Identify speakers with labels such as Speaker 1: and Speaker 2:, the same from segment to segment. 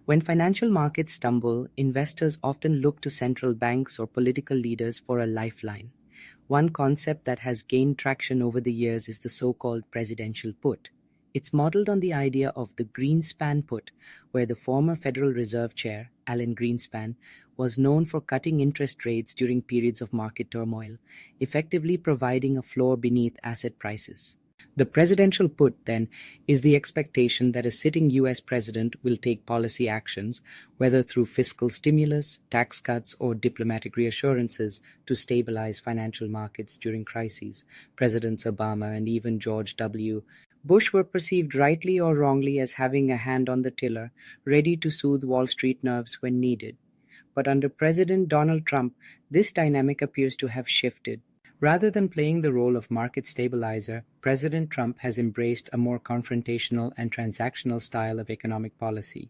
Speaker 1: When financial markets stumble, investors often look to central banks or political leaders for a lifeline. One concept that has gained traction over the years is the so-called presidential put. It's modeled on the idea of the Greenspan put, where the former Federal Reserve Chair, Alan Greenspan, was known for cutting interest rates during periods of market turmoil, effectively providing a floor beneath asset prices. The presidential put, then, is the expectation that a sitting U.S. president will take policy actions, whether through fiscal stimulus, tax cuts, or diplomatic reassurances, to stabilize financial markets during crises. Presidents Obama and even George W. Bush were perceived rightly or wrongly as having a hand on the tiller, ready to soothe Wall Street nerves when needed. But under President Donald Trump, this dynamic appears to have shifted. Rather than playing the role of market stabilizer, President Trump has embraced a more confrontational and transactional style of economic policy.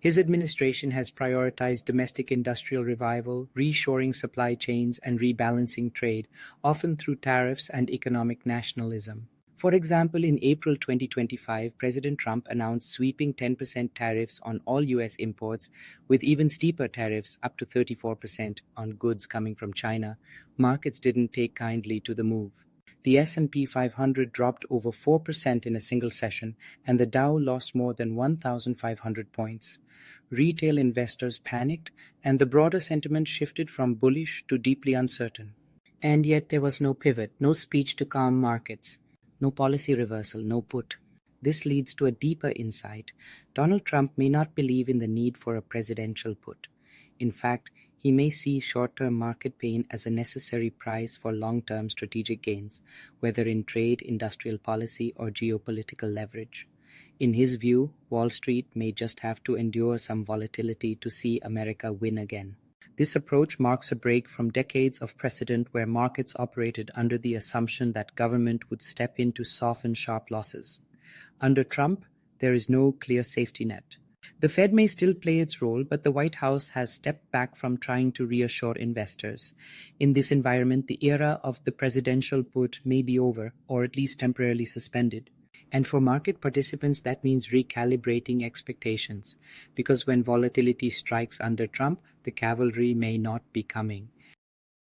Speaker 1: His administration has prioritized domestic industrial revival, reshoring supply chains, and rebalancing trade, often through tariffs and economic nationalism. For example, in April 2025, President Trump announced sweeping 10% tariffs on all U.S. imports, with even steeper tariffs up to 34% on goods coming from China. Markets didn't take kindly to the move. The S&P 500 dropped over 4% in a single session, and the Dow lost more than 1,500 points. Retail investors panicked, and the broader sentiment shifted from bullish to deeply uncertain. And yet there was no pivot, no speech to calm markets. No policy reversal, no put. This leads to a deeper insight. Donald Trump may not believe in the need for a presidential put. In fact, he may see short-term market pain as a necessary price for long-term strategic gains, whether in trade, industrial policy, or geopolitical leverage. In his view, Wall Street may just have to endure some volatility to see America win again. This approach marks a break from decades of precedent where markets operated under the assumption that government would step in to soften sharp losses. Under Trump, there is no clear safety net. The Fed may still play its role, but the White House has stepped back from trying to reassure investors. In this environment, the era of the presidential put may be over, or at least temporarily suspended. And for market participants, that means recalibrating expectations, because when volatility strikes under Trump, the cavalry may not be coming.